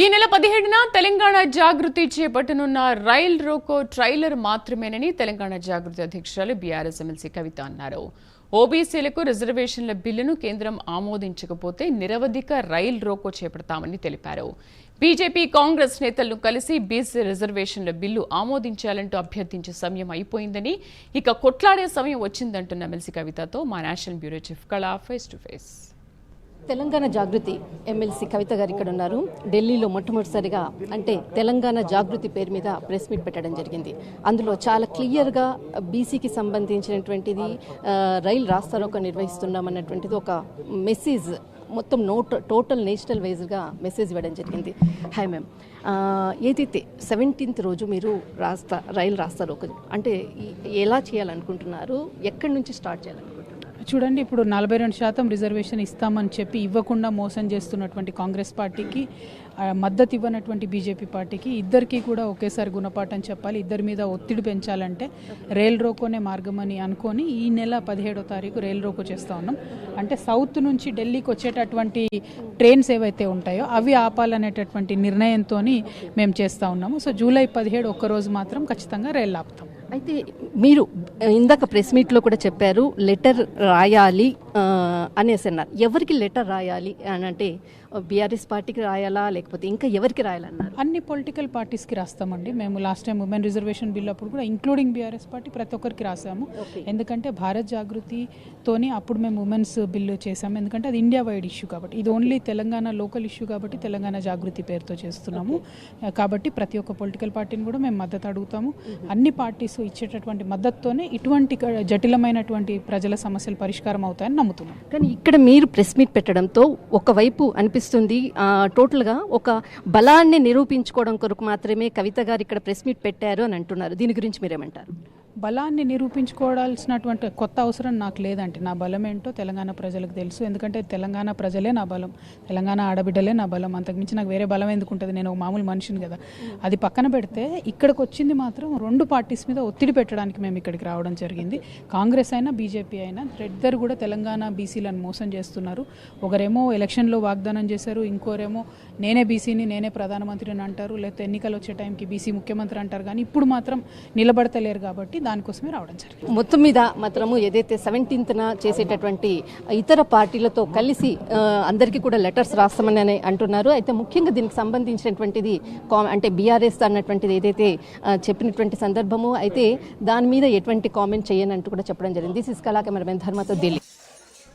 ఈ నెల 17న తెలంగాణ జాగృతి చేపట్టనున్న rail roko trailer మాత్రమేనని తెలంగాణ జాగృతి అధ్యక్షురాలు బీఆర్ఎస్ ఎమ్మెల్సీ కవిత అన్నారు. ఓబీసీలకు రిజర్వేషన్ల బిల్లును కేంద్రం ఆమోదించకపోతే నిరవధిక రైల్ రోకో చేపడతామని తెలిపారు. బీజేపీ కాంగ్రెస్ నేతలను కలిసి బీసీ రిజర్వేషన్ల బిల్లు ఆమోదించాలంటూ అభ్యర్థించే సమయం అయిపోయిందని, ఇక కొట్లాడే సమయం వచ్చిందంటున్న ఎమ్మెల్సీ కవితతో మా national bureau chief Kala face to face. Telangana Jagruthi MLC Kavitha గారు ఇక్కడ ఉన్నారు. ఢిల్లీలో మొట్టమొదటిసారిగా అంటే తెలంగాణ జాగృతి పేరు మీద ప్రెస్ మీట్ పెట్టడం జరిగింది. అందులో చాలా క్లియర్గా బీసీకి సంబంధించినటువంటిది రైలు రాస్తారోకో నిర్వహిస్తున్నామన్నటువంటిది ఒక మెసేజ్ మొత్తం టోటల్ నేషనల్ వైజ్గా మెసేజ్ ఇవ్వడం జరిగింది. హాయ్ మ్యామ్, ఏదైతే 17th రోజు మీరు రైలు రాస్తారోకో అంటే ఎలా చేయాలనుకుంటున్నారు, ఎక్కడి నుంచి స్టార్ట్ చేయాలనుకుంటున్నారు? చూడండి, ఇప్పుడు 42% రిజర్వేషన్ ఇస్తామని చెప్పి ఇవ్వకుండా మోసం చేస్తున్నటువంటి కాంగ్రెస్ పార్టీకి, మద్దతు ఇవ్వనటువంటి బీజేపీ పార్టీకి ఇద్దరికీ కూడా ఒకేసారి గుణపాఠం చెప్పాలి. ఇద్దరి మీద ఒత్తిడి పెంచాలంటే రైల్ రోకోనే మార్గం అని అనుకొని ఈ నెల 17వ తారీఖు రైల్ రోకో చేస్తూ ఉన్నాం. అంటే సౌత్ నుంచి ఢిల్లీకి వచ్చేటటువంటి ట్రైన్స్ ఏవైతే ఉంటాయో అవి ఆపాలనేటటువంటి నిర్ణయంతో మేము చేస్తూ ఉన్నాము. సో జూలై 17 ఒక్కరోజు మాత్రం ఖచ్చితంగా రైలు ఆపుతాం. అయితే మీరు ఇందాక ప్రెస్ మీట్లో కూడా చెప్పారు లెటర్ రాయాలి అనేసి అన్నారు. ఎవరికి లెటర్ రాయాలి అని అంటే బీఆర్ఎస్ పార్టీకి రాయాలా లేకపోతే ఇంకా ఎవరికి రాయాలన్నారు? అన్ని పొలిటికల్ పార్టీస్కి రాస్తామండి. మేము last time women reservation bill అప్పుడు కూడా ఇంక్లూడింగ్ బీఆర్ఎస్ పార్టీ ప్రతి ఒక్కరికి రాసాము. ఎందుకంటే భారత్ జాగృతితోని అప్పుడు మేము ఉమెన్స్ బిల్లు చేసాము. ఎందుకంటే అది ఇండియా వైడ్ ఇష్యూ కాబట్టి, ఇది ఓన్లీ తెలంగాణ లోకల్ ఇష్యూ కాబట్టి తెలంగాణ జాగృతి పేరుతో చేస్తున్నాము. కాబట్టి ప్రతి ఒక్క పొలిటికల్ పార్టీని కూడా మేము మద్దతు అడుగుతాము. అన్ని పార్టీస్ ఇచ్చేటటువంటి మద్దతుతోనే ఇటువంటి జటిలమైనటువంటి ప్రజల సమస్యలు పరిష్కారం అవుతాయని నమ్ముతున్నాం. కానీ ఇక్కడ మీరు ప్రెస్ మీట్ పెట్టడంతో ఒకవైపు అనిపిస్తుంది టోటల్గా ఒక బలాన్ని నిరూపించుకోవడం కొరకు మాత్రమే కవిత గారు ఇక్కడ ప్రెస్ మీట్ పెట్టారు అని అంటున్నారు. దీని గురించి మీరేమంటారు? బలాన్ని నిరూపించుకోవాల్సినటువంటి కొత్త అవసరం నాకు లేదంటే నా బలం ఏంటో తెలంగాణ ప్రజలకు తెలుసు. ఎందుకంటే తెలంగాణ ప్రజలే నా బలం, తెలంగాణ ఆడబిడ్డలే నా బలం. అంతకుమించి నాకు వేరే బలం ఎందుకు ఉంటుంది? నేను ఒక మామూలు మనిషిని కదా. అది పక్కన పెడితే ఇక్కడికి వచ్చింది మాత్రం రెండు పార్టీస్ మీద ఒత్తిడి పెట్టడానికి మేము ఇక్కడికి రావడం జరిగింది. కాంగ్రెస్ అయినా బీజేపీ అయినా ఇద్దరు కూడా తెలంగాణ బీసీలను మోసం చేస్తున్నారు. ఒకరేమో ఎలక్షన్లో వాగ్దానం చేశారు, ఇంకోరేమో నేనే బీసీని నేనే ప్రధానమంత్రిని అంటారు, లేకపోతే ఎన్నికలు వచ్చే టైంకి బీసీ ముఖ్యమంత్రి అంటారు. కానీ ఇప్పుడు మాత్రం నిలబడతలేరు కాబట్టి దానికోసమే రావడం జరిగింది. మొత్తం మీద మాత్రము ఏదైతే 17th చేసేటటువంటి ఇతర పార్టీలతో కలిసి అందరికీ కూడా లెటర్స్ రాస్తామని అంటున్నారు. అయితే ముఖ్యంగా దీనికి సంబంధించినటువంటిది అంటే బీఆర్ఎస్ అన్నటువంటిది ఏదైతే చెప్పినటువంటి సందర్భము అయితే దాని మీద ఎటువంటి కామెంట్ చేయనంటూ కూడా చెప్పడం జరిగింది. దిస్ ఇస్ కళా కెమెరామెన్ ధర్మతో ఢిల్లీ.